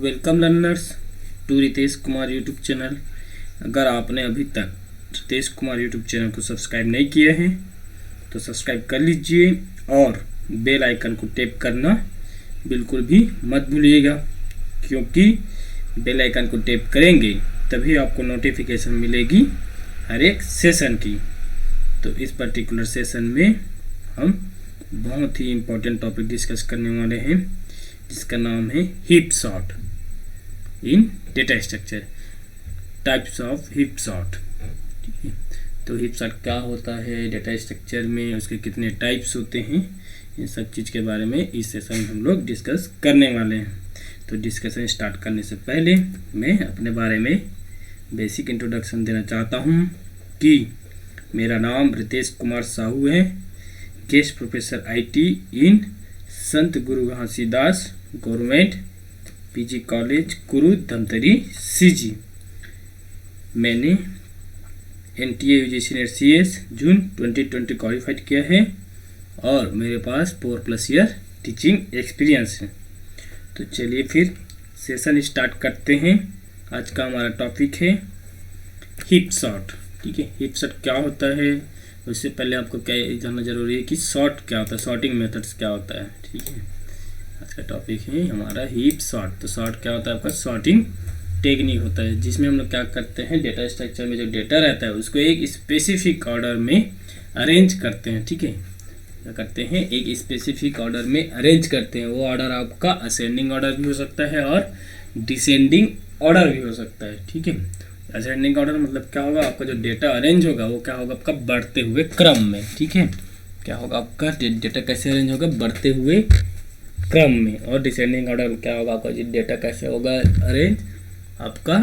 Welcome learners to Ritesh Kumar YouTube channel. अगर आपने अभी तक रितेश कुमार यूट्यूब चैनल को सब्सक्राइब नहीं किया है तो सब्सक्राइब कर लीजिए और बेल आइकन को टैप करना बिल्कुल भी मत भूलिएगा, क्योंकि बेल आइकन को टैप करेंगे तभी आपको नोटिफिकेशन मिलेगी हर एक सेशन की। तो इस पर्टिकुलर सेशन में हम बहुत ही इम्पोर्टेंट टॉपिक डिस्कस करने वाले हैं जिसका नाम है heap sort in data structure, types of heap sort. ठीक है, तो हीप सॉर्ट क्या होता है डेटा स्ट्रक्चर में, उसके कितने टाइप्स होते हैं, इन सब चीज़ के बारे में इस सेशन में हम लोग डिस्कस करने वाले हैं। तो डिस्कशन स्टार्ट करने से पहले मैं अपने बारे में बेसिक इंट्रोडक्शन देना चाहता हूँ कि मेरा नाम रितेश कुमार साहू है, guest professor IT in Sant Guru Ghasidas government PG college कुरु धमतरी सीजी। मैंने एनटीए यूजीसी नेट सीएस जून 2020 क्वालिफाइड किया है और मेरे पास 4+ ईयर टीचिंग एक्सपीरियंस है। तो चलिए फिर सेशन स्टार्ट करते हैं। आज का हमारा टॉपिक है हीप सॉर्ट। ठीक है, हीप सॉर्ट क्या होता है, उससे पहले आपको क्या जानना जरूरी है कि सॉर्ट क्या होता है, सॉर्टिंग मेथड्स क्या होता है। ठीक है, आज का टॉपिक है हमारा हीप सॉर्ट। तो सॉर्ट क्या होता है, आपका सॉर्टिंग टेक्निक होता है जिसमें हम लोग क्या करते हैं, डेटा स्ट्रक्चर में जो डेटा रहता है उसको एक स्पेसिफिक ऑर्डर में अरेंज करते हैं। ठीक है, क्या करते हैं, एक स्पेसिफिक ऑर्डर में अरेंज करते हैं। वो ऑर्डर आपका असेंडिंग ऑर्डर भी हो सकता है और डिसेंडिंग ऑर्डर भी हो सकता है। ठीक है, असेंडिंग ऑर्डर मतलब क्या होगा, आपका जो डेटा अरेंज होगा वो क्या होगा, आपका बढ़ते हुए क्रम में। ठीक है, क्या होगा, आपका डेटा कैसे अरेंज होगा, बढ़ते हुए क्रम में। और डिसेंडिंग ऑर्डर में क्या होगा, आपका डेटा कैसे होगा अरेंज, आपका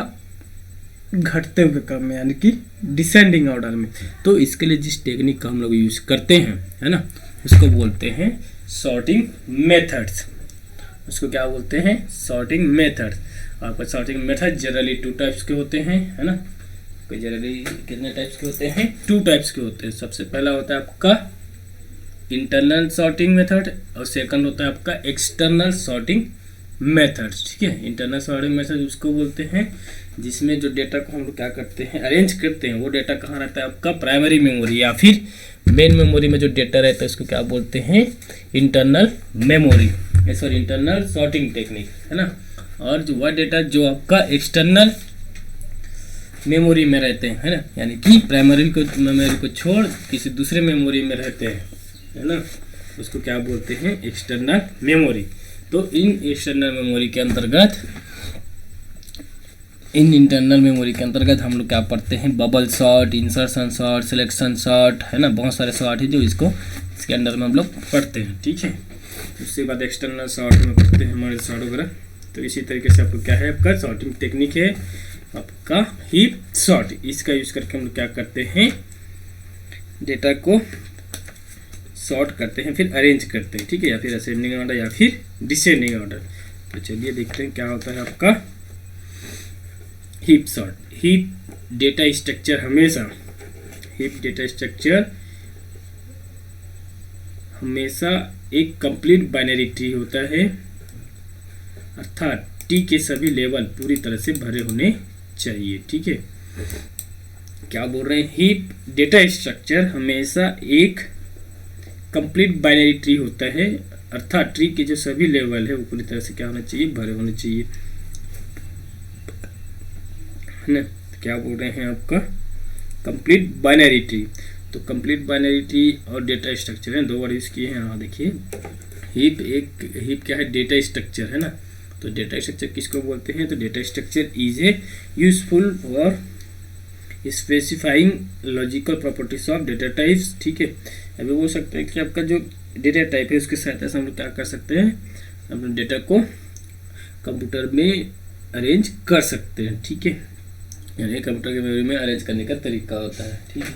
घटते हुए क्रम में, यानी कि डिसेंडिंग ऑर्डर में। तो इसके लिए जिस टेक्निक का हम लोग यूज करते हैं, है ना, उसको बोलते हैं सॉर्टिंग मेथड्स। उसको क्या बोलते हैं, सॉर्टिंग मेथड्स। आपका सॉर्टिंग मेथड जनरली 2 टाइप्स के होते हैं, है ना। जनरली कितने टाइप्स के होते हैं, 2 टाइप्स के होते हैं। सबसे पहला होता है आपका इंटरनल सॉर्टिंग मेथड और सेकंड होता है आपका एक्सटर्नल सॉर्टिंग मेथड। ठीक है, इंटरनल सॉर्टिंग मेथड उसको बोलते हैं जिसमें जो डेटा को हम लोग क्या करते हैं, अरेंज करते हैं। वो डेटा कहाँ रहता है, आपका प्राइमरी मेमोरी या फिर मेन मेमोरी में जो डेटा रहता है उसको क्या बोलते हैं, internal memory, sorry internal sorting technique, है ना। और जो वह डेटा जो आपका एक्सटर्नल मेमोरी में रहते हैं, है ना, यानी कि प्राइमरी मेमोरी को छोड़ किसी दूसरे मेमोरी में रहते हैं, है ना, उसको क्या बोलते हैं, एक्सटर्नल मेमोरी। तो इन एक्सटर्नल मेमोरी के अंतर्गत, इन इंटरनल मेमोरी के अंतर्गत हम लोग क्या पढ़ते हैं, bubble sort, insertion sort, selection sort, है ना, बहुत सारे सॉर्ट है जो इसके अंदर में हम लोग पढ़ते हैं। ठीक है, उसके बाद एक्सटर्नल सॉर्ट में पढ़ते हैं हमारे सॉर्ट वगैरह। तो इसी तरीके से आपको क्या है, आपका सॉर्टिंग टेक्निक है आपका हीप सॉर्ट। इसका यूज करके हम लोग क्या करते हैं, डेटा को सॉर्ट करते हैं, फिर अरेंज करते हैं। ठीक है, या फिर असेंडिंग ऑर्डर या फिर डिसेंडिंग ऑर्डर। तो चलिए देखते हैं क्या होता है आपका heap sort. Heap data structure हमेशा एक कंप्लीट बाइनरी ट्री होता है, अर्थात टी के सभी लेवल पूरी तरह से भरे होने चाहिए। ठीक है, क्या बोल रहे हैं, हीप डेटा स्ट्रक्चर हमेशा एक कंप्लीट बाइनरी ट्री होता है, अर्थात ट्री के जो सभी लेवल है वो पूरी तरह से क्या होना चाहिए, भरे होने चाहिए, है ना। क्या बोल रहे हैं, आपका कंप्लीट बाइनरी ट्री। तो कंप्लीट बाइनरी ट्री और डेटा स्ट्रक्चर है, 2 वर्ड यूज किए हैं। हाँ देखिए, हीप क्या है, डेटा स्ट्रक्चर, है ना। तो डेटा स्ट्रक्चर किसको बोलते हैं, तो data structure is a useful for specifying logical properties of data types. ठीक है, अभी बोल सकते हैं कि आपका जो डेटा टाइप है उसकी सहायता से हम लोग क्या कर सकते हैं, अपने डेटा को कंप्यूटर में अरेंज कर सकते हैं। ठीक है, यानी कंप्यूटर की मेमोरी में अरेंज करने का तरीका होता है। ठीक है,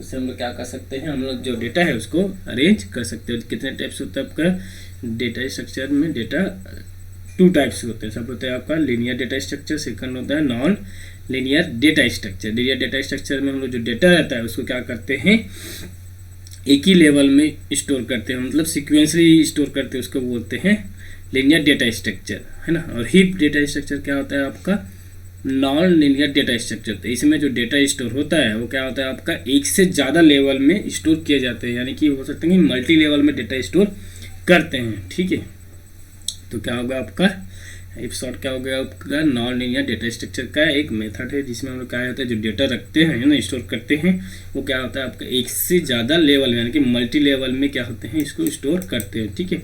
उससे हम लोग क्या कर सकते हैं, हम लोग जो डेटा है उसको अरेंज कर सकते हैं। कितने टाइप्स होता है आपका डेटा स्ट्रक्चर में, डेटा 2 टाइप्स होते हैं। सब होता है आपका लीनियर डेटा स्ट्रक्चर, सेकंड होता है non linear data structure. Linear data structure में हम लोग जो डेटा रहता है उसको क्या करते हैं, एक ही लेवल में स्टोर करते हैं, मतलब सिक्वेंसली स्टोर करते हैं, उसको बोलते हैं लीनियर डेटा स्ट्रक्चर, है ना। और हीप डेटा स्ट्रक्चर क्या होता है आपका, नॉन लीनियर डेटा स्ट्रक्चर। तो इसमें जो डेटा स्टोर होता है वो क्या होता है आपका, एक से ज़्यादा लेवल में स्टोर किए जाते हैं, यानी कि हो सकता है कि मल्टी लेवल में डेटा स्टोर करते हैं, ठीक है। तो क्या होगा आपका हीप सॉर्ट, क्या हो गया आपका, नॉन लीनियर डेटा स्ट्रक्चर का एक मेथड है जिसमें हम लोग क्या होता है, जो डेटा रखते हैं ना, स्टोर करते हैं, वो क्या होता है आपका एक से ज़्यादा लेवल में, यानी कि मल्टी लेवल में क्या होते हैं, इसको स्टोर करते हैं, ठीक है।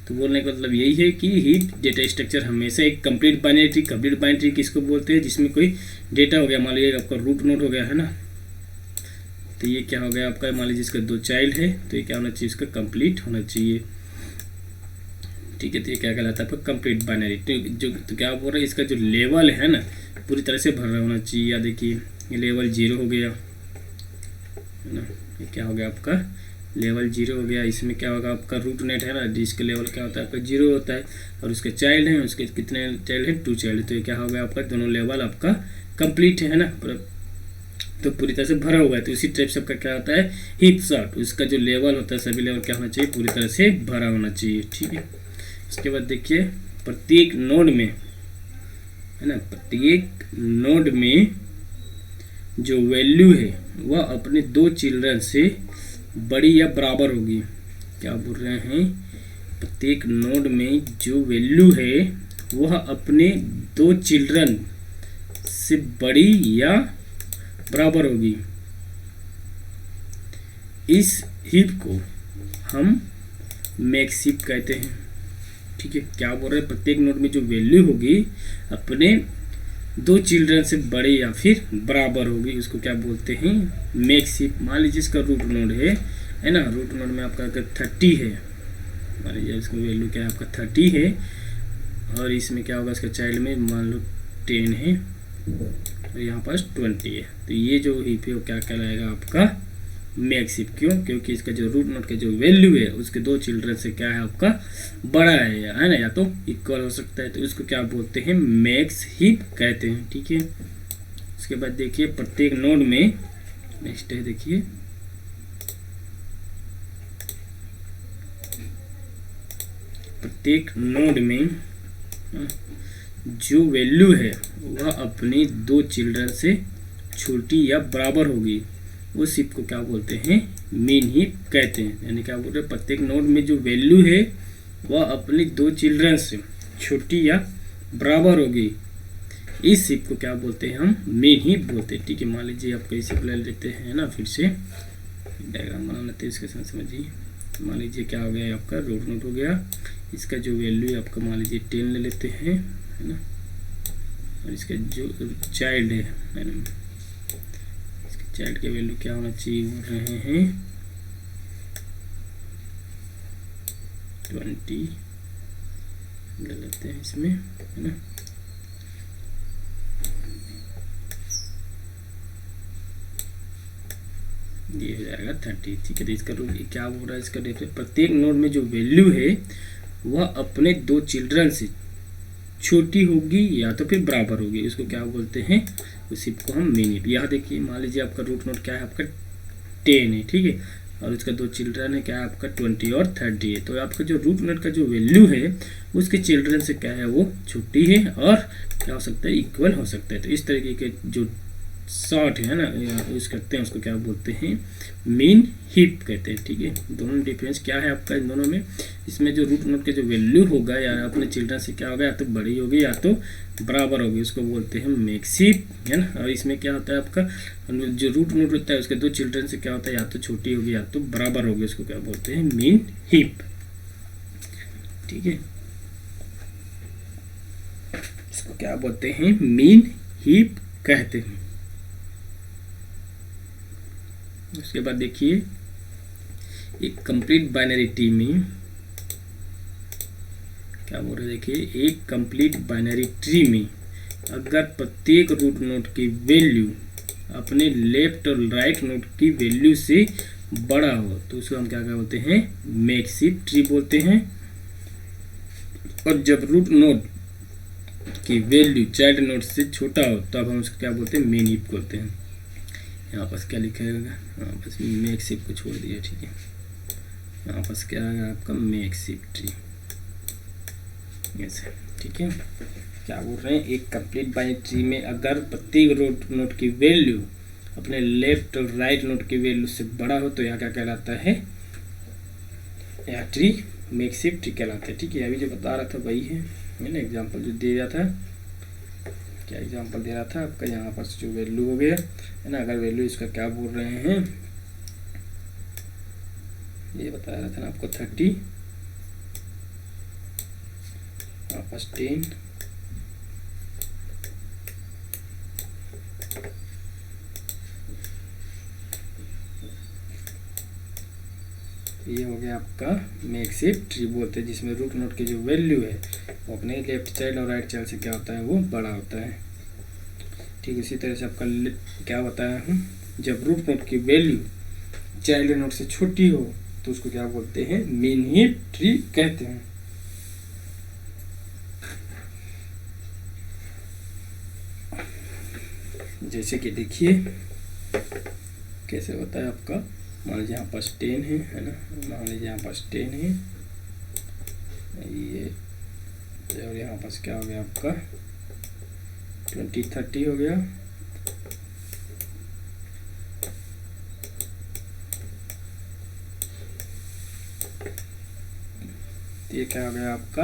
तो बोलने का मतलब यही है कि हीप डेटा स्ट्रक्चर हमेशा एक कंप्लीट बाइनरी ट्री किसको बोलते हैं, जिसमें कोई डेटा हो गया, मान लीजिए आपका रूट नोड हो गया है ना, तो ये क्या हो गया आपका, मान लीजिए इसका 2 चाइल्ड है, तो ये क्या होना चाहिए, इसका कंप्लीट होना चाहिए, ठीक है। तो ये क्या कहलाता है आपका कंप्लीट बाइनरी। तो क्या बोल रहे हैं, इसका जो लेवल है ना पूरी तरह से भरा होना चाहिए। या देखिए ये लेवल 0 हो गया है ना, ये क्या हो गया आपका लेवल 0 हो गया। इसमें क्या होगा आपका रूट नेट है ना, जिसका लेवल क्या होता है आपका 0 होता है, और उसके चाइल्ड हैं, उसके कितने चाइल्ड हैं, 2 चाइल्ड। तो ये क्या हो गया आपका, दोनों लेवल आपका कंप्लीट है ना, तो पूरी तरह से भरा हुआ है। तो इसी टाइप से आपका क्या होता है हीप सॉर्ट, उसका जो लेवल होता है सभी लेवल क्या होना चाहिए, पूरी तरह से भरा होना चाहिए, ठीक है। उसके बाद देखिए प्रत्येक नोड में है ना, प्रत्येक नोड में जो वैल्यू है वह अपने 2 चिल्ड्रन से बड़ी या बराबर होगी। क्या बोल रहे हैं, प्रत्येक नोड में जो वैल्यू है वह अपने 2 चिल्ड्रन से बड़ी या बराबर होगी। इस हीप को हम मैक्स हीप कहते हैं, ठीक है। क्या बोल रहे हैं, प्रत्येक नोड में जो वैल्यू होगी अपने 2 चिल्ड्रन से बड़े या फिर बराबर होगी, उसको क्या बोलते हैं मैक्स हीप। मान लीजिए इसका रूट नोड है ना, रूट नोड में आपका अगर 30 है, मान लीजिए इसका वैल्यू क्या है आपका 30 है, और इसमें क्या होगा इसका चाइल्ड में मान लो 10 है, और यहाँ पास 20 है। तो ये जो हीप है वो क्या कहलाएगा आपका मैक्स हीप। क्यों, क्योंकि इसका जो रूट नोड का जो वैल्यू है उसके 2 चिल्ड्रन से क्या है आपका बड़ा है ना, या तो इक्वल हो सकता है, तो इसको क्या बोलते हैं मैक्स हीप कहते हैं, ठीक है। उसके बाद देखिए प्रत्येक नोड में, नेक्स्ट है देखिए प्रत्येक नोड में जो वैल्यू है वह अपने 2 चिल्ड्रन से छोटी या बराबर होगी, उस हीप को क्या बोलते हैं मीन हीप कहते हैं। यानी क्या बोल रहे हैं, प्रत्येक नोड में जो वैल्यू है वह अपने 2 चिल्ड्रन से छोटी या बराबर होगी, इस हीप को क्या बोलते हैं हम मीन हीप बोलते हैं, ठीक है। मान लीजिए आप कैसे ले लेते हैं ना, फिर से डायग्राम बना लेते हैं, इसके साथ समझिए। मान लीजिए क्या हो गया आपका रूट नोड हो गया, इसका जो वैल्यू है आपका मान लीजिए 10 ले लेते हैं, है ना, और इसका जो चाइल्ड है ना, इसके चाइल्ड के वैल्यू क्या होना चाहिए बोल रहे हैं 20 ले लेते हैं इसमें, है ना। ये हो जाएगा 30, ठीक है। तो इसका रूल क्या बोल रहा है, इसका डेफिनेशन प्रत्येक नोड में जो वैल्यू है वह अपने 2 चिल्ड्रन से छोटी होगी या तो फिर बराबर होगी, इसको क्या बोलते हैं उस हीप को हम मीन हीप। यहाँ देखिए मान लीजिए आपका रूट नोड क्या है आपका 10 है, ठीक है, और उसका 2 चिल्ड्रन है क्या है आपका 20 और 30 है। तो आपका जो रूट नोड का जो वैल्यू है उसके चिल्ड्रन से क्या है वो छोटी है और क्या हो सकता है इक्वल हो सकता है। तो इस तरीके के जो सॉर्ट है ना यूज करते हैं उसको क्या बोलते हैं मीन हीप कहते हैं, ठीक है। दोनों डिफरेंस क्या है आपका इन दोनों में, इसमें जो रूट नोड के जो वैल्यू होगा या अपने चिल्ड्रन से क्या होगा या तो बड़ी होगी या तो बराबर होगी, उसको बोलते हैं मैक्स हीप, है ना। और इसमें क्या होता है आपका जो रूट नोड होता है उसके 2 चिल्ड्रन से क्या होता है या तो छोटी होगी या तो बराबर होगी, उसको क्या बोलते हैं मीन हीप, ठीक है। इसको क्या बोलते हैं मीन हीप कहते हैं। उसके बाद देखिए एक कंप्लीट बाइनरी ट्री में क्या बोल रहे हैं, देखिए एक कंप्लीट बाइनरी ट्री में अगर प्रत्येक रूट नोड की वैल्यू अपने लेफ्ट और राइट नोड की वैल्यू से बड़ा हो तो उसको हम क्या बोलते हैं मैक्स हीप ट्री बोलते हैं। और जब रूट नोड की वैल्यू चाइल्ड नोड से छोटा हो तब हम उसको क्या बोलते हैं मीन हीप बोलते हैं। यहाँ पास क्या लिखा है, यहाँ पास मैक्स हीप को छोड़ दिया, ठीक है। यहाँ पास क्या आएगा आपका मैक्स हीप ट्री, ऐसे ठीक है, क्या बोल रहे हैं, एक कंप्लीट बाइनरी ट्री में अगर प्रत्येक रूट नोड की वैल्यू अपने लेफ्ट और राइट नोड की वैल्यू से बड़ा हो तो यहाँ क्या कहलाता है, यह ट्री मेकशिफ्ट ट्री कहलाता है। ठीक है, अभी जो बता रहा था वही है ना, एग्जांपल जो दे रहा था, क्या एग्जांपल दे रहा था आपका, यहाँ पर जो वैल्यू हो गया है ना, अगर वैल्यू इसका क्या बोल रहे हैं, ये बता रहा था ना आपको 30, वापस 10, ये हो गया आपका मेकशिफ्ट ट्री बोलते हैं, जिसमें रूट नोड की जो वैल्यू है वो अपने लेफ्ट चाइल्ड और राइट चाइल्ड से क्या होता है, वो बड़ा होता है। ठीक, इसी तरह से आपका क्या बताया हूँ, जब रूट नोड की वैल्यू चाइल्ड नोड से छोटी हो तो उसको क्या बोलते हैं, मीन हीप ट्री कहते हैं। जैसे कि देखिए कैसे होता है आपका, मान लीजिए यहाँ पास 10 है ना, मान लीजिए यहाँ पास 10 है ये, और यहाँ पास क्या हो गया आपका 20 30 हो गया, ये क्या हो गया आपका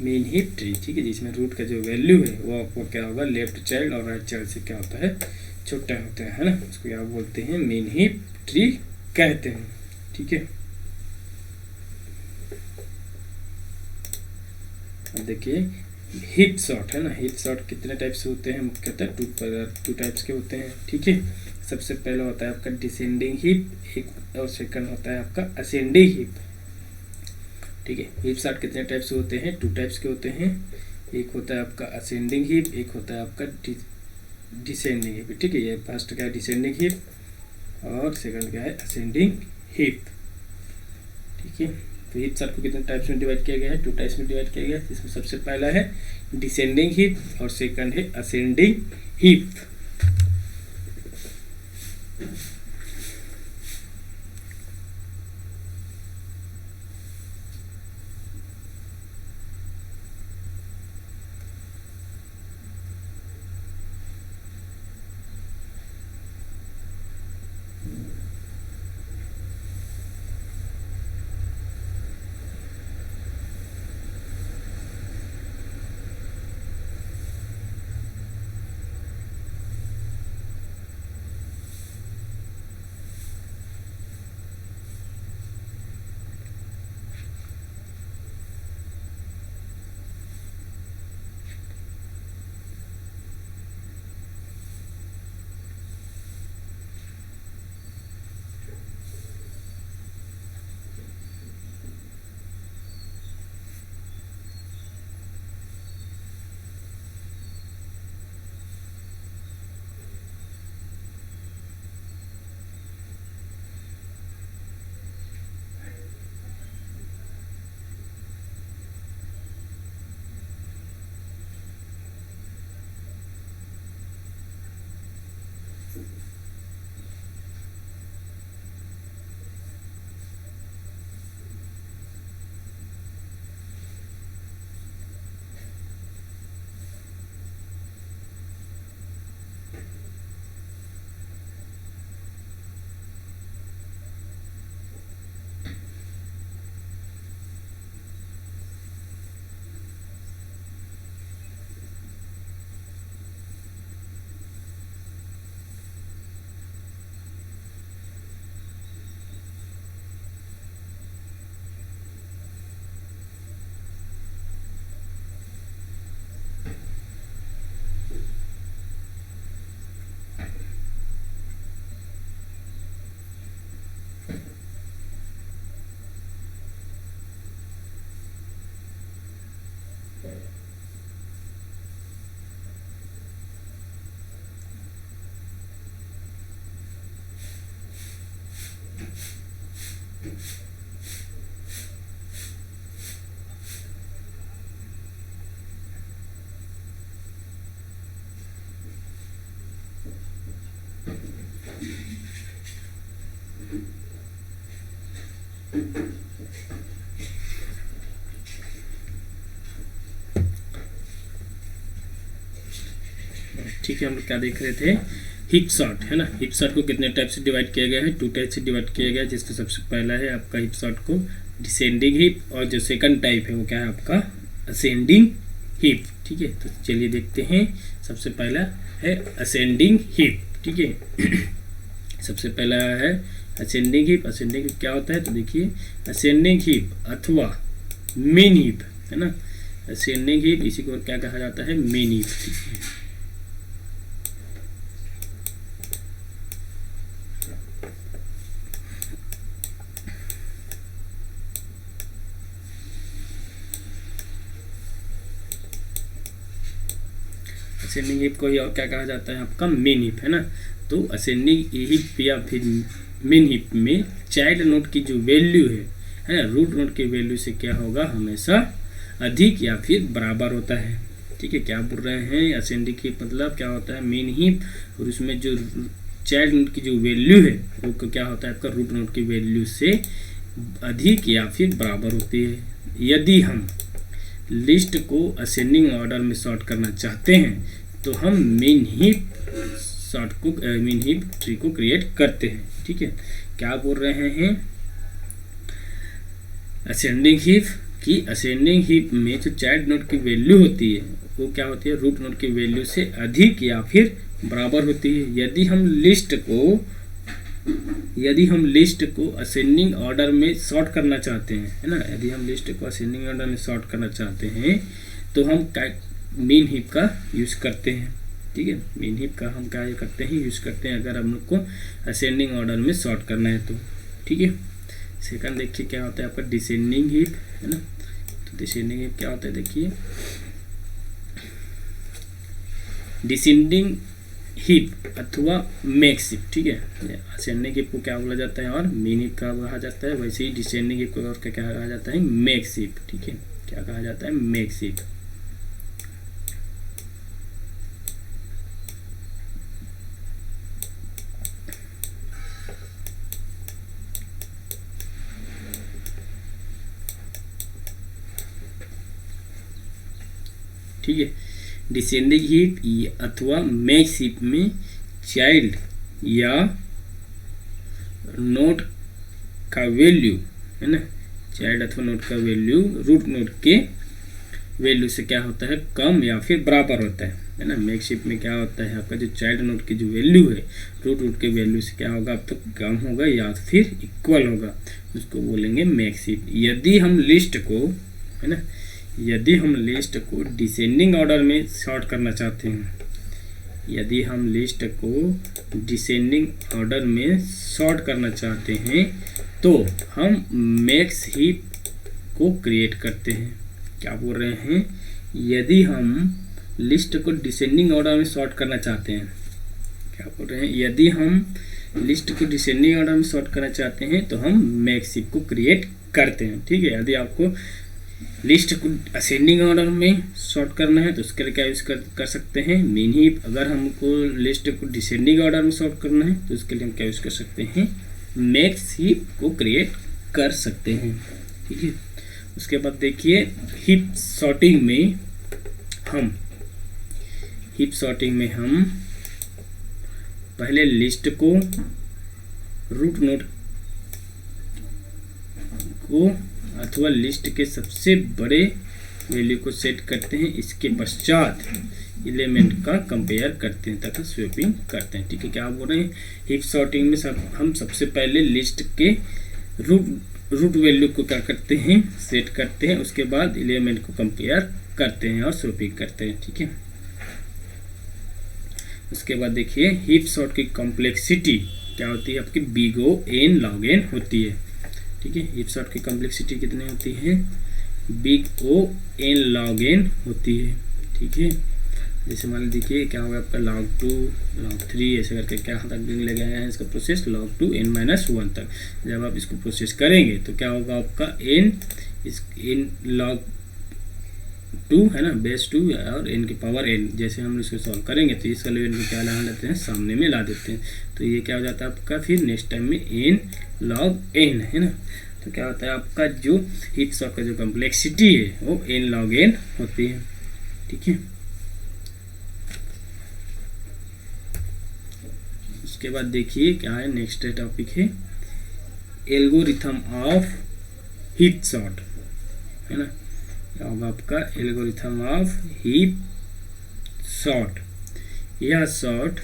मेन हीप ट्री। ठीक है, जिसमें रूट का जो वैल्यू है वो आपको क्या होगा, लेफ्ट चाइल्ड और राइट चाइल्ड से क्या होता है, छोटा होता है ना, उसको क्या बोलते हैं, मेन हीप ट्री कहते हैं। ठीक है, अब देखिए हीप सॉर्ट है ना, हीप सॉर्ट कितने टाइप से होते हैं, मुख्यतः टू टाइप्स के होते हैं। ठीक है, सबसे पहले होता है आपका डिसेंडिंग हीप, एक और सेकंड होता है आपका असेंडिंग हीप। ठीक है, हीप सॉर्ट कितने टाइप से होते हैं, 2 टाइप्स के होते हैं, एक होता है आपका असेंडिंग हीप, एक होता है आपका डिसेंडिंग हीप। ठीक है, ये फर्स्ट क्या है डिसेंडिंग हीप और सेकंड क्या है असेंडिंग हीप। ठीक है, तो हीप सॉर्ट को कितने टाइप्स में डिवाइड किया गया है, 2 टाइप्स में डिवाइड किया गया है, जिसमें सबसे पहला है डिसेंडिंग हीप और सेकंड है असेंडिंग हीप। देखिए हम लोग क्या देख रहे थे, हिप शॉट है ना। हिप शॉट को कितने टाइप से डिवाइड किया गया है, 2 टाइप से डिवाइड किया गया है, जिसका सबसे पहला है आपका हिप शॉट को डिसेंडिंग हिप, और जो सेकंड टाइप है वो क्या है आपका असेंडिंग हिप। ठीक है, तो चलिए देखते हैं। सबसे पहला है असेंडिंग हिप। ठीक है सबसे पहला है असेंडिंग हिप। असेंडिंग हिप क्या होता है, तो देखिए असेंडिंग हिप अथवा मेन हिप है ना। असेंडिंग हिप इसी को क्या कहा जाता है, मेन हिप। ठीक है, असेंडिंग हिप को ही और क्या कहा जाता है आपका मेन हिप है ना। तो असेंडिंग हिप या फिर मेन हिप में चाइल्ड नोट की जो वैल्यू है ना, रूट नोट की वैल्यू से क्या होगा, हमेशा अधिक या फिर बराबर होता है। ठीक है, क्या बोल रहे हैं, असेंडिंग हिप मतलब क्या होता है, मेन हिप, और उसमें जो चाइल्ड नोट की जो वैल्यू है वो क्या होता है आपका रूट नोट की वैल्यू से अधिक या फिर बराबर होती है। यदि हम लिस्ट को असेंडिंग ऑर्डर में सॉर्ट करना चाहते हैं तो हम main hip main hip tree को क्रिएट करते हैं। ठीक है, क्या बोल रहे हैं, असेंडिंग हिप की असेंडिंग हिप में जो चाइल्ड नोड की वैल्यू होती है वो क्या होती है, रूट नोड की वैल्यू से अधिक या फिर बराबर होती है। यदि हम लिस्ट को असेंडिंग ऑर्डर में सॉर्ट करना चाहते हैं है ना, यदि हम लिस्ट को असेंडिंग ऑर्डर में सॉर्ट करना चाहते हैं तो हम मेन हिप का यूज करते हैं। ठीक है, मेन हिप का हम क्या करते हैं, यूज करते हैं अगर हम लोग को असेंडिंग ऑर्डर में सॉर्ट करना है तो। ठीक है, सेकंड देखिए क्या होता है आपका डिसेंडिंग हिप है ना। तो डिसेंडिंग हिप क्या होता है, देखिए डिसेंडिंग हिप अथवा मैक्स हिप। ठीक है, असेंडिंग हिप को क्या बोला जाता है और मेन हिप का कहा जाता है, वैसे ही डिसेंडिंग हिप को और क्या कहा जाता है, मैक्स हिप। ठीक है, क्या कहा जाता है, मैक्स हिप। ठीक है, डिसेंडिंग हिप अथवा मैक्स हिप में चाइल्ड या नोड का वैल्यू है ना, चाइल्ड अथवा नोड का वैल्यू रूट नोड के वैल्यू से क्या होता है, कम या फिर बराबर होता है ना। मैक्स हिप में क्या होता है आपका जो चाइल्ड नोड की जो वैल्यू है रूट नोड के वैल्यू से क्या होगा, अब तो कम होगा या फिर इक्वल होगा, उसको बोलेंगे मैक्स हिप। यदि हम लिस्ट को है ना, यदि हम लिस्ट को डिसेंडिंग ऑर्डर में सॉर्ट करना चाहते हैं, यदि हम लिस्ट को डिसेंडिंग ऑर्डर में सॉर्ट करना चाहते हैं तो हम मैक्स हिप को क्रिएट करते हैं। क्या बोल रहे हैं, यदि हम लिस्ट को डिसेंडिंग ऑर्डर में सॉर्ट करना चाहते हैं, क्या बोल रहे हैं, यदि हम लिस्ट को डिसेंडिंग ऑर्डर में सॉर्ट करना चाहते हैं तो हम मैक्स हिप को क्रिएट करते हैं। ठीक है, यदि आपको लिस्ट को असेंडिंग ऑर्डर में सॉर्ट करना है तो उसके लिए क्या यूज कर सकते हैं, मेन हिप। अगर हमको लिस्ट को डिसेंडिंग ऑर्डर में सॉर्ट करना है तो उसके लिए हम क्या यूज कर सकते हैं, मैक्स हिप को क्रिएट कर सकते हैं। ठीक है, उसके बाद देखिए हिप सॉर्टिंग में हम पहले लिस्ट को रूट नोड को अथवा लिस्ट के सबसे बड़े वैल्यू को सेट करते हैं, इसके पश्चात एलिमेंट का कंपेयर करते हैं तथा स्वैपिंग करते हैं। ठीक है, क्या बोल रहे हैं, हिप सॉर्टिंग में हम सबसे पहले लिस्ट के रूट वैल्यू को क्या करते हैं, सेट करते हैं, उसके बाद एलिमेंट को कंपेयर करते हैं और स्वैपिंग करते हैं। ठीक है, उसके बाद देखिए हिप सॉर्ट की कॉम्प्लेक्सिटी क्या होती है आपकी, big O n log n होती है। ठीक है, हिप सॉर्ट की कॉम्प्लेक्सिटी कितनी होती है, big O n log n होती है। ठीक है, जैसे मान लीजिए क्या होगा आपका log 2 log 3 ऐसे करके क्या तक भी ले गए हैं इसका प्रोसेस log 2 n-1 तक। जब आप इसको प्रोसेस करेंगे तो क्या होगा आपका n log 2 है ना, बेस 2 और n की पावर n। जैसे हम इसको सॉल्व करेंगे तो इस एलिमेंट को क्या ला लेते हैं, सामने में ला देते हैं, तो ये क्या हो जाता है आपका फिर नेक्स्ट टाइम में n log n है ना। तो क्या होता है आपका जो हिप सॉर्ट का जो कॉम्प्लेक्सिटी है वो n log n होती है। ठीक है, उसके बाद देखिए क्या है, नेक्स्ट टॉपिक है एल्गोरिथम ऑफ हीप सॉर्ट, है ना। क्या होगा आपका एल्गोरिथम ऑफ हीप सॉर्ट। यह sort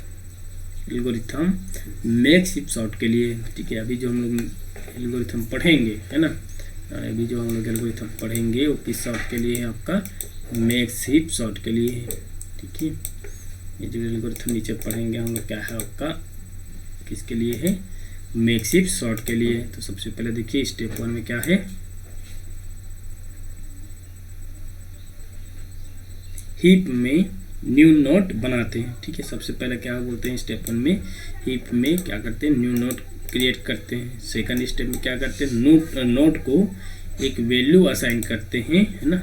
algorithm makes heap sort के लिए, ठीक है। अभी जो हम लोग एल्गोरिथम पढ़ेंगे, है ना, अभी जो हम लोग एल्गोरिथम पढ़ेंगे वो किस सॉर्ट के लिए है, आपका मेक्स हीप सॉर्ट के लिए है, ठीक है। ये जो एल्गोरिथम नीचे पढ़ेंगे हम लोग क्या है आपका, किसके लिए है, मेक्स हीप सॉर्ट के लिए। तो सबसे पहले देखिए स्टेप 1 में क्या है, हीप में न्यू नोड बनाते हैं, ठीक है। सबसे पहले क्या बोलते हैं स्टेप 1 में, हीप में क्या करते हैं, न्यू नोड क्रिएट करते हैं। सेकंड स्टेप में क्या करते हैं, नोड को एक वैल्यू असाइन करते हैं, है ना।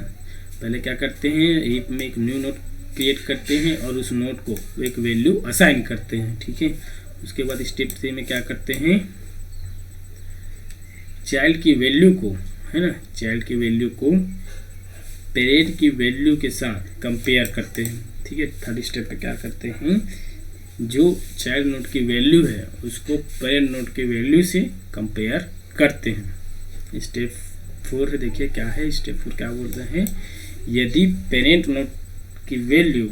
पहले क्या करते हैं, हीप में एक न्यू नोड क्रिएट करते हैं और उस नोड को एक वैल्यू असाइन करते हैं, ठीक है। उसके बाद स्टेप 3 में क्या करते हैं, चाइल्ड की वैल्यू को, है ना, चाइल्ड की वैल्यू को पेरेंट की वैल्यू के साथ कंपेयर करते हैं, ठीक है। थर्ड स्टेप पे क्या करते हैं, जो चाइल्ड नोड की वैल्यू है उसको पेरेंट नोड की वैल्यू से कंपेयर करते हैं। स्टेप 4 है, देखिए क्या है स्टेप 4, क्या बोलते हैं, यदि पेरेंट नोड की वैल्यू,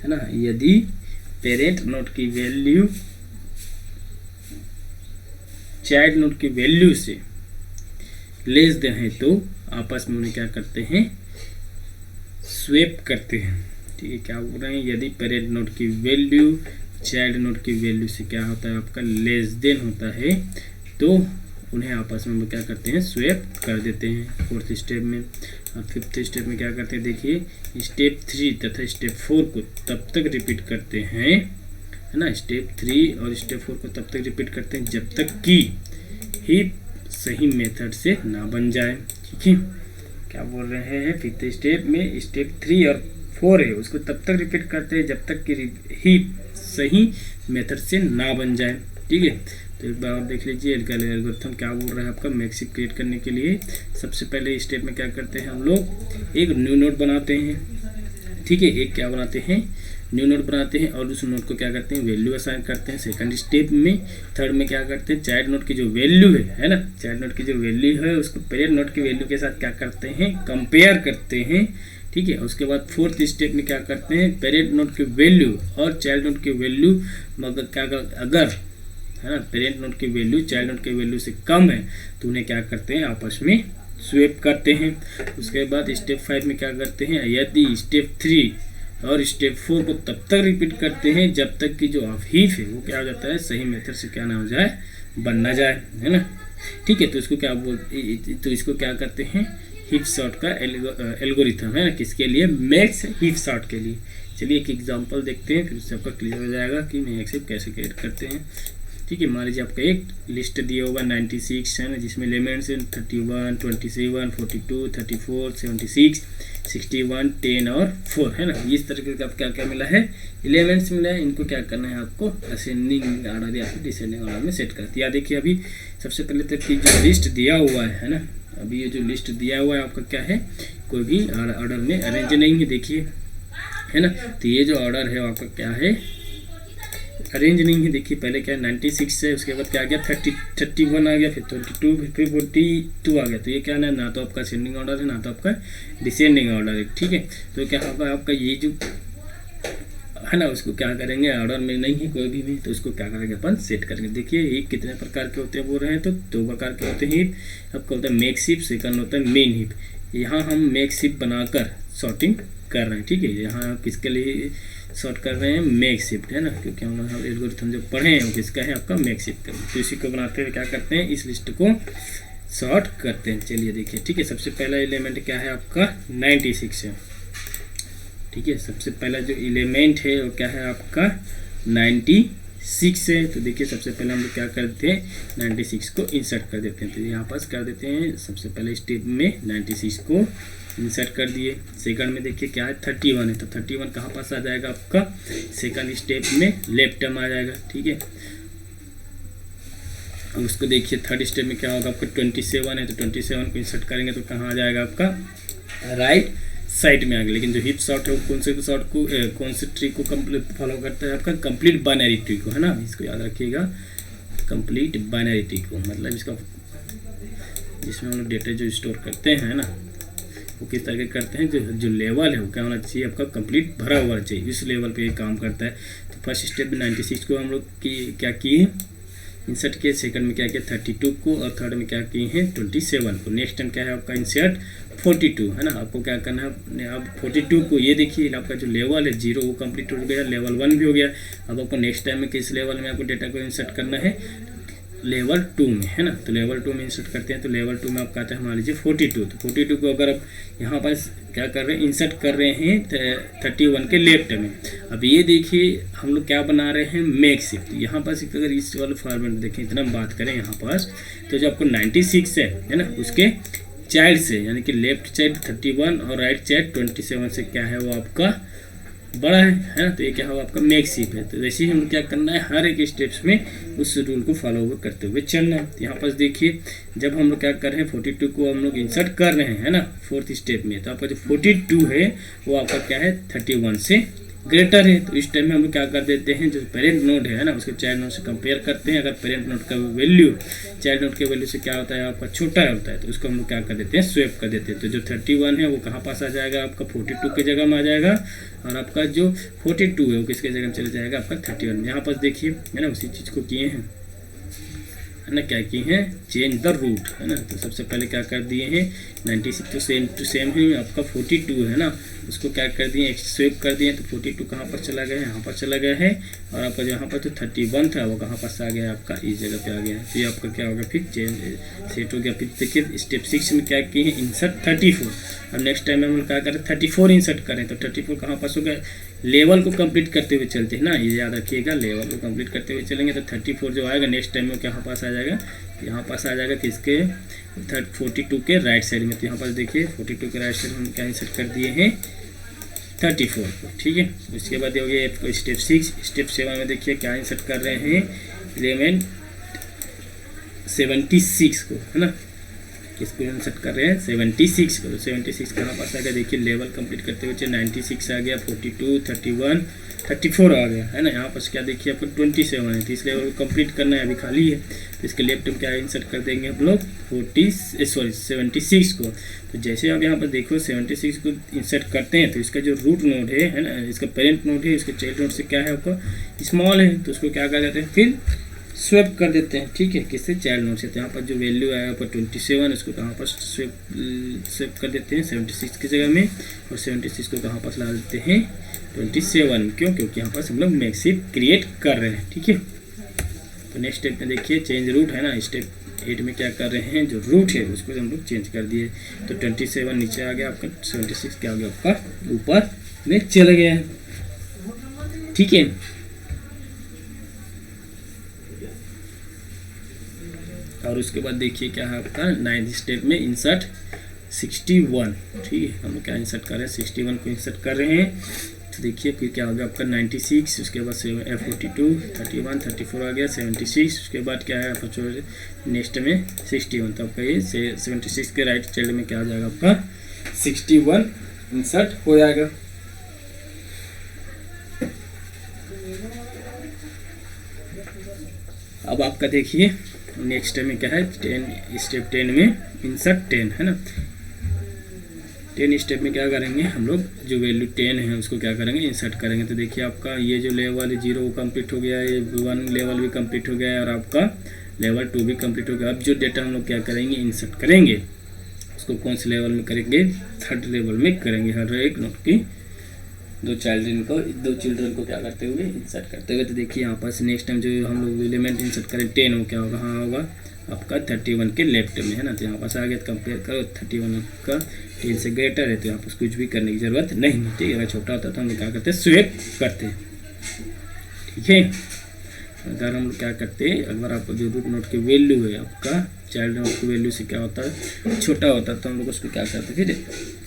है ना, यदि पेरेंट नोड की वैल्यू चाइल्ड नोड की वैल्यू से लेस देन है तो आपस में उन्हें क्या करते हैं, स्वैप करते हैं, ठीक है। क्या बोल रहे हैं, यदि पेरेंट नोड की वैल्यू चाइल्ड नोड की वैल्यू से क्या होता है आपका, लेस देन होता है, तो उन्हें आपस में क्या करते हैं, स्वैप कर देते हैं। फोर्थ स्टेप में। और फिफ्थ स्टेप में क्या करते हैं, देखिए स्टेप 3 तथा स्टेप 4 को तब तक रिपीट करते हैं, है ना। स्टेप 3 और स्टेप 4 को तब तक रिपीट करते हैं जब तक कि हीप सही मेथड से ना बन जाए, ठीक है। क्या बोल रहे हैं, फिफ्थ स्टेप में स्टेप 3 और 4 है उसको तब तक रिपीट करते हैं जब तक कि हीप सही मेथड से ना बन जाए, ठीक है। तो एक बार और देख लीजिए एल्गोरिथम क्या बोल रहा है आपका, मेक्स हीप क्रिएट करने के लिए सबसे पहले स्टेप में क्या करते हैं, हम लोग एक न्यू नोड बनाते हैं, ठीक है। एक क्या बनाते हैं, न्यू नोड बनाते हैं और उस नोड को क्या करते हैं, वैल्यू असाइन करते हैं। सेकंड स्टेप में, थर्ड में क्या करते हैं, चाइल्ड नोड की जो वैल्यू है ना, चाइल्ड नोड की जो वैल्यू है उसको पेरेंट नोड की वैल्यू के साथ क्या करते हैं, कंपेयर करते हैं, ठीक है। उसके बाद फोर्थ स्टेप में क्या करते हैं, पेरेंट नोड की वैल्यू और चाइल्ड नोड की वैल्यू मगर क्या अगर, है ना, पेरेंट नोड की वैल्यू चाइल्ड नोड की वैल्यू से कम है तो उन्हें क्या करते हैं, आपस में स्वैप करते हैं। उसके बाद स्टेप 5 में क्या करते हैं, यदि स्टेप 3 और स्टेप 4 को तब तक रिपीट करते हैं जब तक कि जो ऑफ हीप है वो क्या हो जाता है, सही मेथड से क्या ना हो जाए, बन ना जाए, है ना, ठीक है। तो इसको क्या तो इसको क्या करते हैं, हीप सॉर्ट का एल्गोरिथम, है ना, किसके लिए, मेक्स हीप सॉर्ट के लिए। चलिए एक एग्जांपल देखते हैं, फिर उससे आपका क्लियर हो जाएगा कि मेक्स हीप कैसे क्रिएट करते हैं, ठीक है। मान लीजिए आपका एक लिस्ट दिया होगा 96, है ना, जिसमें एलिमेंट्स 31, 27, 42, 34, 76, 61, 10 और 4, है ना। इस तरीके का क्या क्या मिला है, एलिमेंट्स मिला है। इनको क्या करना है आपको, असेंडिंग ऑर्डर या फिर डिसेंडिंग ऑर्डर में सेट करते हैं। देखिए अभी सबसे पहले तो जो लिस्ट दिया हुआ है ना, अभी ये जो लिस्ट दिया हुआ है आपका क्या है, कोई भी ऑर्डर में अरेंज नहीं है, देखिए, है ना। तो ये जो ऑर्डर है आपका क्या है, अरेंज नहीं है। देखिए पहले क्या 96 है, उसके बाद क्या आ गया 31 आ गया, फिर 22, फिर 42 आ गया। तो ये क्या ना तो आपका असेंडिंग ऑर्डर है ना तो आपका डिसेंडिंग ऑर्डर है, ठीक है। तो क्या होगा आपका ये जो है ना उसको क्या करेंगे, ऑर्डर में नहीं है कोई भी तो उसको क्या करेंगे, अपन सेट करेंगे। देखिए हीप कितने प्रकार के होते हैं बोल रहे हैं, तो 2 प्रकार के होते हैं हीप। आपका होता है मेक्स हीप, सेकंड होता है मेन हीप। यहाँ हम मेक्स हीप बनाकर सॉर्टिंग कर रहे हैं, ठीक है। यहाँ किसके लिए सॉर्ट कर रहे हैं, मेक्स हीप, है ना, क्योंकि हम लोग एल्गोरिथम जो पढ़े हैं वो किसका है, आपका मेक्स हीप का। तो इसी को बनाते हुए क्या करते हैं, इस लिस्ट को सॉर्ट करते हैं। चलिए देखिए, ठीक है। सबसे पहला एलिमेंट क्या है आपका 96 है, ठीक है। सबसे पहला जो एलिमेंट है वो क्या है आपका 96 है। तो देखिए सबसे पहले हम लोग क्या करते हैं, 96 को इंसर्ट कर देते हैं। तो यहाँ पास कर देते हैं, सबसे पहले स्टेप में 96 को इंसर्ट कर दिए। सेकंड में देखिए क्या है 31 है, तो 31 कहाँ पास आ जाएगा आपका, सेकंड स्टेप में लेफ्ट टर्म आ जाएगा, ठीक है। अब उसको देखिए थर्ड स्टेप में क्या होगा आपका 27 है, तो 27 को इंसर्ट करेंगे तो कहाँ आ जाएगा आपका राइट साइड में आ गया। लेकिन जो हीप सॉर्ट है वो कौन से सॉर्ट को कौन से ट्री को कंप्लीट फॉलो करता है, आपका कंप्लीट बाइनरी ट्री को, है ना, इसको याद रखिएगा, कंप्लीट बाइनरी ट्री को, मतलब इसका जिसमें हम लोग डेटा जो स्टोर करते हैं ना वो किस तरह के करते हैं, जो लेवल है वो क्या होना चाहिए, आपका कंप्लीट भरा हुआ चाहिए, इस लेवल पे ये काम करता है। तो फर्स्ट स्टेप में 96 को हम लोग क्या किए, इंसर्ट किए, सेकंड में क्या किया 32 को, और थर्ड में क्या किए हैं 27 को। नेक्स्ट टाइम क्या है आपका इंसर्ट 42, है ना, आपको क्या करना है, अब 42 को ये देखिए आपका जो लेवल है 0 वो कंप्लीट हो गया, लेवल 1 भी हो गया। अब आपको नेक्स्ट टाइम में किस लेवल में आपको डेटा को इंसर्ट करना है, लेवल 2 में, है ना। तो लेवल 2 में इंसर्ट करते हैं, तो लेवल 2 में आप कहते हैं मान लीजिए 42। तो 42 को अगर आप यहाँ पर क्या कर रहे हैं, इंसर्ट कर रहे हैं 31 के लेफ्ट में। अब ये देखिए हम लोग क्या बना रहे हैं, मेक शिफ्ट। यहाँ पास अगर इस वाले फॉर्मेट में देखें, इतना हम बात करें यहाँ पास, तो जो आपको 96 है ना, उसके चाइल्ड से, यानी कि लेफ्ट चाइल्ड 31 और राइट चाइल्ड 27 से क्या है वो आपका बड़ा है ना। तो ये क्या होगा आपका मेक शिफ्ट है। तो वैसे ही हम लोग क्या करना है, हर एक स्टेप्स में उस रूल को फॉलो करते हुए चलना है। तो यहाँ पर देखिए जब हम लोग क्या कर रहे हैं 42 को हम लोग इंसर्ट कर रहे हैं, है ना, फोर्थ स्टेप में, तो आपका जो 42 है वो आपका क्या है 31 से ग्रेटर है। तो इस टाइम में हम लोग क्या कर देते हैं, जो पेरेंट नोड है ना, उसके चाइल्ड नोड से कंपेयर करते हैं। अगर पेरेंट नोड का वैल्यू चाइल्ड नोड के वैल्यू से क्या होता है आपका छोटा होता है, तो उसको हम लोग क्या कर देते हैं, स्वैप कर देते हैं। तो जो 31 है वो कहाँ पास आ जाएगा, आपका 42 की जगह में आ जाएगा, और आपका जो 42 है वो किसके जगह में चला जाएगा, आपका 31 में। यहाँ पास देखिए, है ना, उसी चीज़ को किए हैं, है ना, क्या किए हैं, चेंज द रूट, है ना। तो सबसे पहले क्या कर दिए हैं, 96 तो सेम टू सेम है, आपका 42 है ना, उसको क्या कर दिए, स्वेप कर दिए। तो 42 कहाँ पर चला गया है, यहाँ पर चला गया है, और आपका यहाँ पर तो 31 था वो कहाँ पर आ गया, आपका इस जगह पे आ गया है। तो ये आपका क्या होगा, फिर चेंज सेट हो गया। फिर देखिए स्टेप 6 में क्या किए हैं, इंसर्ट 34। अब नेक्स्ट टाइम हम लोग क्या करें, 34 इंसर्ट करें। तो 34 कहाँ पास हो गया, लेवल को कंप्लीट करते हुए चलते हैं ना, ये याद रखिएगा, लेवल को कंप्लीट करते हुए चलेंगे। तो 34 जो आएगा नेक्स्ट टाइम में कहाँ पास आ जाएगा, यहाँ पास आ जाएगा किसके 42 के राइट साइड में। तो यहाँ पास देखिए 42 के राइट साइड में हम क्या इंसर्ट कर दिए हैं 34 को, ठीक है। उसके बाद हो गया स्टेप 6। स्टेप 7 में देखिए क्या इंसर्ट कर रहे हैं, एलिमेंट 76 को, है ना, किसको इंसर्ट कर रहे हैं 76 को। तो 76 कहाँ पास आ गया, देखिए लेवल कंप्लीट करते हुए 96 आ गया, 42 31 34 आ गया, है ना। यहाँ पर क्या देखिए आपको 27 है, तो इस लेवल को कंप्लीट करना है, अभी खाली है। तो इसके लेफ्ट में क्या इंसर्ट कर देंगे हम लोग 76 को। तो जैसे आप यहाँ पर देखो 76 को इंसर्ट करते हैं, तो इसका जो रूट नोड है ना, इसका पेरेंट नोड है, इसके चाइल्ड नोड से क्या है आपका स्मॉल है, तो उसको क्या कर देते हैं, फिर स्वैप कर देते हैं, ठीक है, किससे, चाइल्ड नोड से। तो यहाँ पर जो वैल्यू आया आपका 27, उसको कहाँ पर स्वैप कर देते हैं 76 की जगह में, और 76 को कहाँ पर ला देते हैं 27। क्यों, क्योंकि यहाँ पर हम लोग मेक शिफ्ट क्रिएट कर रहे हैं, ठीक है। तो नेक्स्ट स्टेप में देखिए चेंज रूट, है ना, स्टेप 8 में क्या कर रहे हैं, जो रूट है उसको हम लोग चेंज कर दिए। तो 27 नीचे आ गया आपका, 76 क्या हो गया आपका ऊपर में चला गया है, ठीक है। और उसके बाद देखिए क्या है आपका 9th स्टेप में इंसर्ट 61, ठीक है। हम लोग क्या इंसर्ट कर रहे हैं 61 को इंसर्ट कर रहे हैं। तो देखिए फिर क्या होगा आपका 96, उसके बाद 42 31 34 आ गया 76, उसके बाद क्या है आपका नेक्स्ट में 61। तो आपका ये 76 के राइट साइड में क्या आ जाएगा आपका 61 इंसर्ट हो जाएगा। अब आपका देखिए नेक्स्ट में क्या है 10 स्टेप 10 में इंसर्ट 10, है ना। 10 स्टेप में क्या करेंगे हम लोग, जो वैल्यू 10 है उसको क्या करेंगे इंसर्ट करेंगे। तो देखिए आपका ये जो लेवल है 0 वो कंप्लीट हो गया है, 1 लेवल भी कंप्लीट हो गया है, और आपका लेवल 2 भी कंप्लीट हो गया। अब जो डेटा हम लोग क्या करेंगे इंसर्ट करेंगे, उसको कौन से लेवल में करेंगे, 3rd लेवल में करेंगे। हर एक नोट की दो चिल्ड्रन को क्या करते हुए इंसर्ट करते हुए। तो देखिए यहाँ पर नेक्स्ट टाइम जो हम लोग एलिमेंट इंसर्ट करें 10 हो क्या होगा, हाँ होगा आपका 31 के लेफ्ट में, है ना। तो यहाँ पास आ गया, कंपेयर करो 31 आपका 10 से ग्रेटर है, तो यहाँ पर कुछ भी करने की ज़रूरत नहीं है, ठीक है। अगर छोटा होता तो हम लोग क्या करते हैं स्वैप करते हैं, ठीक है। अगर हम लोग क्या करते हैं, अगर आपको जो रूट नोट की वैल्यू है आपका चाइल्ड नोट की वैल्यू से क्या होता है छोटा होता है, तो हम लोग उसको क्या करते हैं फिर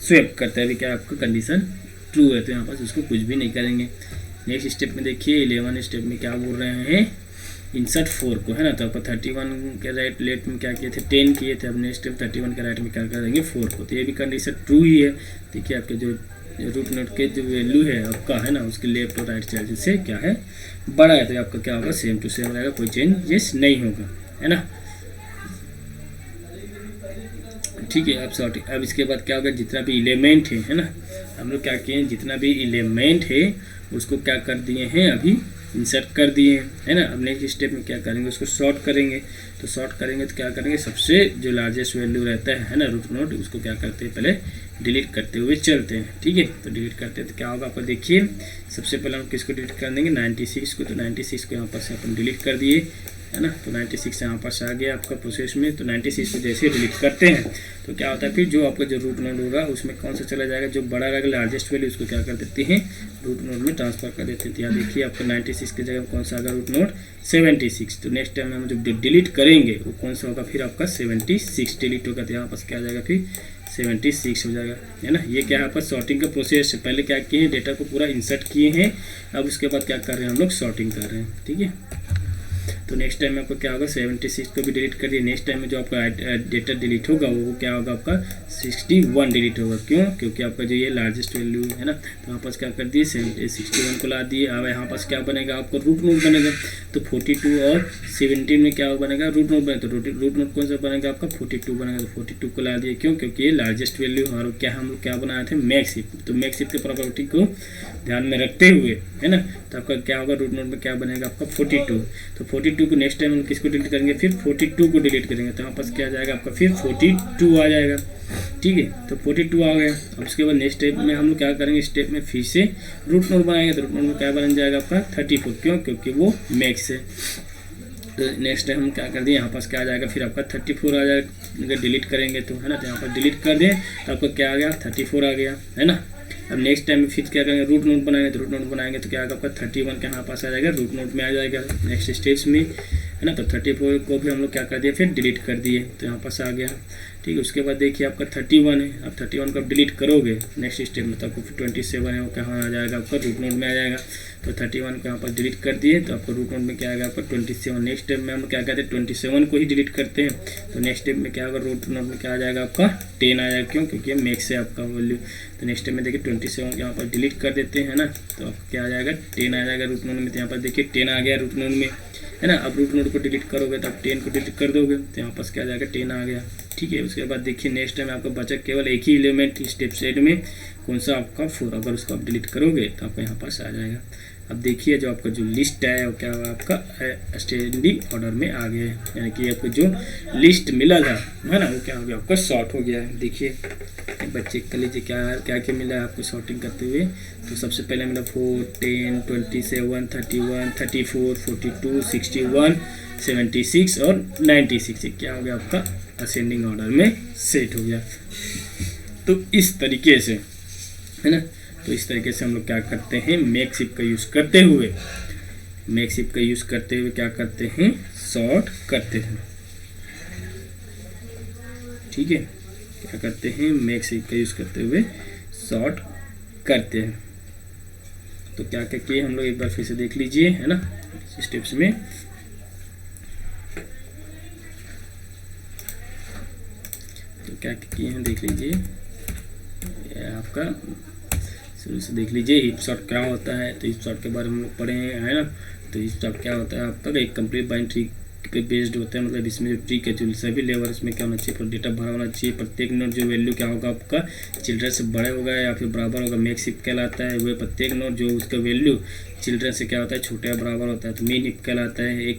स्वैप करते हैं। अभी क्या आपका कंडीशन ट्रू है, तो यहाँ पर उसको कुछ भी नहीं करेंगे। नेक्स्ट स्टेप में देखिए 11 स्टेप में क्या बोल रहे हैं, इंसर्ट 4 को, है ना। तो आपको 31 के राइट लेफ्ट में क्या किए थे, 10 किए थे। अब नेक्स्ट टाइम 31 के राइट में क्या कर देंगे, 4 को। तो ये भी कंडीशन ट्रू ही है। देखिए आपके जो रूट नोट के जो वैल्यू है आपका, है ना, उसके लेफ्ट और राइट चाइल्ड से क्या है, बड़ा है। तो आपका क्या होगा, सेम टू सेम रहेगा, कोई चेंजेस नहीं होगा, है ना। ठीक है। अब इसके बाद क्या होगा, जितना भी एलिमेंट है ना, हम लोग क्या किए हैं, जितना भी एलिमेंट है उसको क्या कर दिए हैं, अभी इंसर्ट कर दिए हैं, है ना। अब नेक्स्ट स्टेप में क्या करेंगे, उसको सॉर्ट करेंगे। तो सॉर्ट करेंगे तो क्या करेंगे, सबसे जो लार्जेस्ट वैल्यू रहता है ना रूट नोड, उसको क्या करते हैं, पहले डिलीट करते हुए चलते हैं। ठीक है। तो डिलीट करते हैं तो क्या होगा, आपको देखिए सबसे पहले हम किसको डिलीट कर देंगे, 96 को। तो 96 को यहाँ पर से अपन डिलीट कर दिए, है ना। तो 96 यहाँ पास आ गया आपका प्रोसेस में। तो 96 को जैसे डिलीट करते हैं तो क्या होता है, फिर जो आपका जो रूट नोड होगा उसमें कौन सा चला जाएगा, जो बड़ा रहेगा लार्जेस्ट वैल्यू, उसको क्या कर देते हैं, रूट नोड में ट्रांसफर कर देते हैं। तो यहाँ देखिए आपका 96 की जगह कौन सा आएगा, रूट नोड 76। तो नेक्स्ट टाइम हम जब डिलीट करेंगे वो कौन सा होगा, फिर आपका 76 डिलीट होगा। तो यहाँ पास क्या आ जाएगा, फिर 76 हो जाएगा, है ना। ये क्या है आपका सॉर्टिंग का प्रोसेस है। पहले क्या किए हैं, डेटा को पूरा इंसर्ट किए हैं, अब उसके बाद क्या कर रहे हैं, हम लोग सॉर्टिंग कर रहे हैं। ठीक है। तो नेक्स्ट टाइम में आपको क्या होगा, 76 को भी डिलीट करिए। नेक्स्ट टाइम में जो आपका डेटा डिलीट होगा वो क्या होगा, आपका 61 डिलीट होगा। क्यों, क्योंकि आपका जो ये लार्जेस्ट वैल्यू है ना, तो यहाँ पास क्या कर दिए, 61 को ला दिए। अब यहाँ पास क्या बनेगा, आपका रूट नोड बनेगा। तो 42 और 17 में क्या बनेगा, रूट नोड बनेगा। तो रूट नोड कौन सा बनेगा, आपका 42 बनेगा। तो 42 को ला दिए, क्यों, क्योंकि ये लार्जेस्ट वैल्यू। और क्या हम लोग क्या बनाए थे, मैक्स हिप। तो मैक्स हिप के प्रॉपर्टी को ध्यान में रखते हुए, है ना, तो आपका क्या होगा, रूट नोड में क्या बनेगा, आपका 42। तो 42 को नेक्स्ट टाइम हम किसको डिलीट करेंगे, फिर 42 को डिलीट करेंगे। तो यहाँ पास क्या आ जाएगा, आपका फिर 42 आ जाएगा। ठीक है। तो 42 आ गया। अब उसके बाद नेक्स्ट स्टेप में हम लोग क्या करेंगे, स्टेप में फिर से रूट नोड बनाएंगे। तो रूट नोड में क्या बन जाएगा, आपका 34। क्यों, क्योंकि वो मैक्स है। तो नेक्स्ट टाइम हम क्या कर दिए, यहाँ पास क्या आ जाएगा, फिर आपका 34 आ जाएगा। अगर डिलीट करेंगे तो, है ना। तो यहाँ पर डिलीट कर दें तो आपका क्या आ गया, 34 आ गया, है ना। अब नेक्स्ट टाइम में फिर क्या करेंगे, रूट नोड बनाएंगे। तो रूट नोड बनाएंगे तो क्या आएगा, आपका 31 के यहाँ पास आ जाएगा, रूट नोड में आ जाएगा नेक्स्ट स्टेप्स में, है ना। तो 34 को भी हम लोग क्या कर दिए, फिर डिलीट कर दिए। तो यहाँ पास आ गया। ठीक है। उसके बाद देखिए आपका 31 है। अब 31 को आप डिलीट करोगे नेक्स्ट स्टेप में तो आपको फिर 27 है, वो कहाँ आ जाएगा, आपका रूट नोड में आ जाएगा। तो 31 को यहाँ पर डिलीट कर दिए तो आपको रूट नोड में क्या आएगा, आपका 27। नेक्स्ट स्टेप में हम क्या कहते हैं, 27 को ही डिलीट करते हैं। तो नेक्स्ट स्टेप में क्या होगा, रूट नोड में क्या आ जाएगा, आपका 10 आ जाएगा। क्यों, क्योंकि मैक्स है आपका वैल्यू। तो नेक्स्ट स्टेप में देखिए 27 यहाँ पर डिलीट कर देते हैं ना, तो आपको क्या आ जाएगा, 10 आ जाएगा रूट नोड में। तो यहाँ पर देखिए 10 आ गया रूट नोड में, है ना। अब रूट नोड को डिलीट करोगे तो आप 10 को डिलीट कर दोगे तो यहाँ पास क्या आ जाएगा, 10 आ गया। ठीक है। उसके बाद देखिए नेक्स्ट टाइम आपका बचा केवल एक ही एलिमेंट स्टेप सेट में, कौन सा, आपका 4। अगर उसको आप डिलीट करोगे तो आपको यहाँ पास आ जाएगा। अब देखिए जो आपका जो लिस्ट है वो क्या हुआ, आपका असेंडिंग ऑर्डर में आ गया है। यानी कि आपको जो लिस्ट मिला था, है ना, वो क्या हो गया, आपका सॉर्ट हो गया है। देखिए बच्चे कर लीजिए क्या क्या क्या मिला है आपको सॉर्टिंग करते हुए। तो सबसे पहले मिला 4, 10, 27, 31, 34, 42, 61, 76 और 96। क्या हो गया, आपका असेंडिंग ऑर्डर में सेट हो गया। तो इस तरीके से, है ना, तो इस तरीके से हम लोग क्या करते हैं, मैक्स हिप का यूज़ करते हुए, क्या करते हैं, सॉर्ट करते हैं। ठीक है। क्या करते हैं, मैक्स हिप का यूज़ करते हुए सॉर्ट करते हैं। तो क्या क्या किए हम लोग एक बार फिर से देख लीजिए, है ना, स्टेप्स में। तो क्या क्या किए हैं देख लीजिए, आपका शुरू से देख लीजिए। हिप सॉर्ट क्या होता है, तो हिप सॉर्ट के बारे में हम लोग पढ़े हैं, है ना। तो हिप सॉर्ट क्या होता है, आपका एक कंप्लीट बाइनरी ट्री पे बेस्ड होता है। मतलब इसमें जो ट्री के जो सभी लेवल इसमें क्या होना चाहिए, डेटा भरा होना चाहिए। प्रत्येक नोड जो वैल्यू क्या होगा, आपका चिल्ड्रन से बड़े होगा या फिर बराबर होगा, मैक्स हिप कहलाता है। वह प्रत्येक नोड जो उसका वैल्यू चिल्ड्रन से क्या होता है, छोटा या बराबर होता है, तो मेन हिप कहलाता है।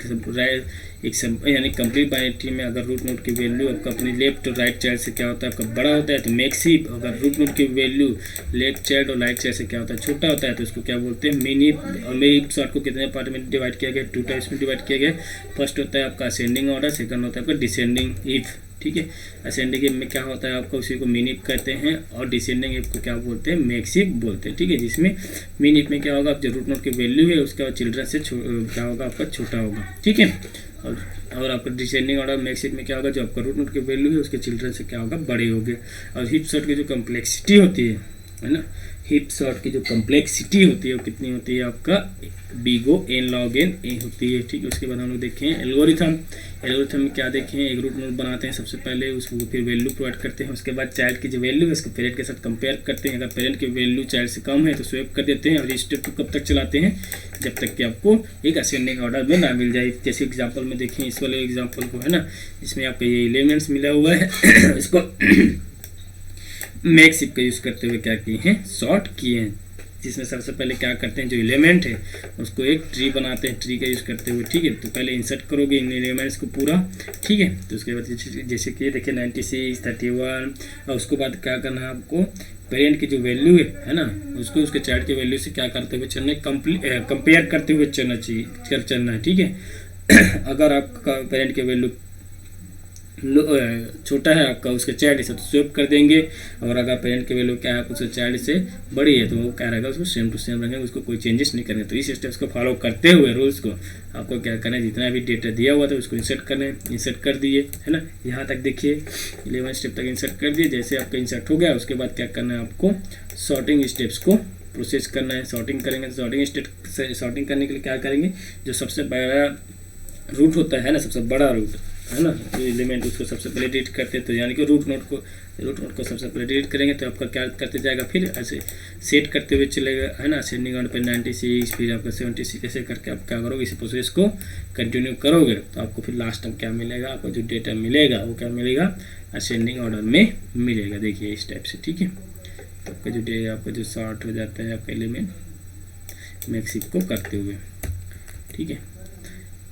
यानी कंप्लीट बाइनरी ट्री में अगर रूट नोड की वैल्यू आपका अपनी लेफ्ट और राइट चाइल्ड से क्या होता है, आपका बड़ा होता है तो मैक्स हिप। अगर रूट नोड की वैल्यू लेफ्ट चाइल्ड और राइट चाइल्ड से क्या होता है, छोटा होता है, तो उसको क्या बोलते हैं, मिन हिप। और मेन हिप सॉर्ट को कितने पार्ट में डिवाइड किया गया, 2 टाइप्स में डिवाइड किया गया। फर्स्ट होता है आपका असेंडिंग ऑर्डर, सेकंड होता है आपका डिसेंडिंग हिप। ठीक है। असेंडिंग हिप में क्या होता है, आपका उसी को मिन हिप कहते हैं, और डिसेंडिंग हिप को क्या बोलते हैं, मैक्स हिप बोलते हैं। ठीक है। जिसमें मिन हिप में क्या होगा, जो रूट नोड की वैल्यू है उसका चिल्ड्रन से क्या होगा, आपका छोटा होगा। ठीक है। और आपका डिसेंडिंग ऑर्डर मैक्स हिप में क्या होगा, जो आपका रूट नोड की वैल्यू है उसके चिल्ड्रन से क्या होगा, बड़े होंगे। और हिप सॉर्ट की जो कम्प्लेक्सिटी होती है ना, हीप सॉर्ट की जो कम्प्लेक्सिटी होती है वो कितनी होती है आपका बिगो n log n ए होती है। ठीक है, उसके बाद हम लोग देखें एल्गोरिथम। एल्गोरिथम में क्या देखें, एक रूट नोड बनाते हैं सबसे पहले, उसको फिर वैल्यू प्रोवाइड करते हैं, उसके बाद चाइल्ड की जो वैल्यू है उसको पेरेंट के साथ कंपेयर करते हैं, अगर पेरेंट की वैल्यू चाइल्ड से कम है तो स्वैप कर देते हैं, और इस स्टेप को कब तक चलाते हैं, जब तक कि आपको एक असेंडिंग ऑर्डर में ना मिल जाए। जैसे एग्जाम्पल में देखें, इस वाले एग्जाम्पल को है ना, इसमें आपको ये एलिमेंट्स मिला हुआ है इसको मैक्सिप का यूज़ करते हुए क्या किए हैं, सॉर्ट किए हैं, जिसमें सबसे पहले क्या करते हैं, जो एलिमेंट है उसको एक ट्री बनाते हैं, ट्री का यूज़ करते हुए। ठीक है, तो पहले इंसर्ट करोगे इन एलिमेंट्स को पूरा। ठीक है, तो उसके बाद जैसे कि देखिए 96, 31, और उसके बाद क्या करना है आपको, पेरेंट की जो वैल्यू है ना, उसको उसके चाइल्ड की वैल्यू से क्या करते हुए चलना है, कंपेयर करते हुए चलना चाहिए, चलना है। ठीक है अगर आपका पेरेंट की वैल्यू छोटा है आपका उसके चाइल्ड से तो स्वैप कर देंगे, और अगर पेरेंट की वैल्यू क्या है उसके चाइल्ड से बड़ी है तो वो क्या रहेगा, उसको सेम टू सेम रहेंगे, उसको कोई चेंजेस नहीं करेंगे। तो इस स्टेप्स को फॉलो करते हुए रूल्स को आपको क्या करना है, जितना भी डेटा दिया हुआ था उसको इंसर्ट करना है, इंसर्ट कर दिए है ना, यहाँ तक देखिए 11 स्टेप तक इंसर्ट कर दिए। जैसे आपका इंसर्ट हो गया उसके बाद क्या करना है, आपको सॉर्टिंग स्टेप्स को प्रोसेस करना है। सॉर्टिंग करेंगे तो सॉर्टिंग करने के लिए क्या करेंगे, जो सबसे बड़ा रूट होता है ना, सबसे बड़ा रूट है ना, एलिमेंट उसको सबसे पहले डिलीट करते हैं, तो यानी कि रूट नोड को सबसे पहले डिलीट करेंगे तो आपका क्या करते जाएगा, फिर ऐसे सेट करते हुए चलेगा है ना, असेंडिंग ऑर्डर पे 96, फिर आपका 76, ऐसे करके आप क्या करोगे, इस प्रोसेस को कंटिन्यू करोगे तो आपको फिर लास्ट में क्या मिलेगा, आपको जो डेटा मिलेगा वो क्या मिलेगा, असेंडिंग ऑर्डर में मिलेगा। देखिए इस टाइप से। ठीक है, तो आपका जो डेटा आपका जो सॉर्ट हो जाता है आपका एलिमेंट मैक्सिप को करते हुए। ठीक है,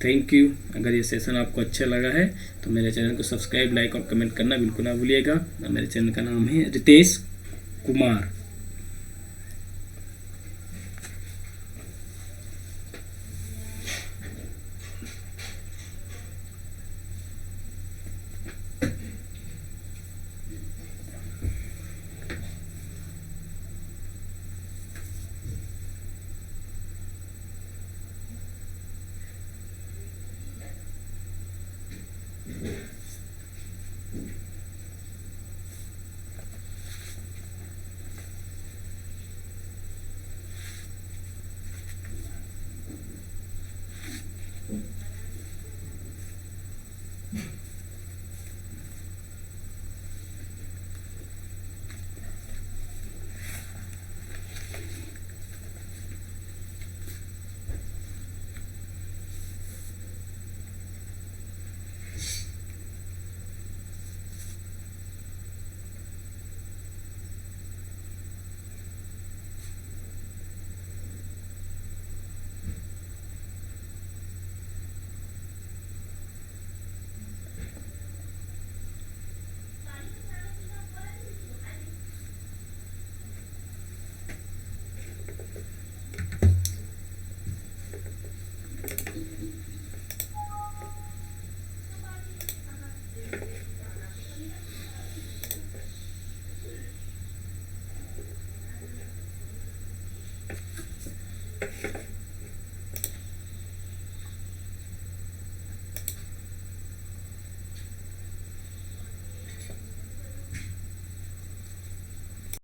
थैंक यू। अगर ये सेशन आपको अच्छा लगा है तो मेरे चैनल को सब्सक्राइब, लाइक और कमेंट करना बिल्कुल ना भूलिएगा। मेरे चैनल का नाम है रितेश कुमार।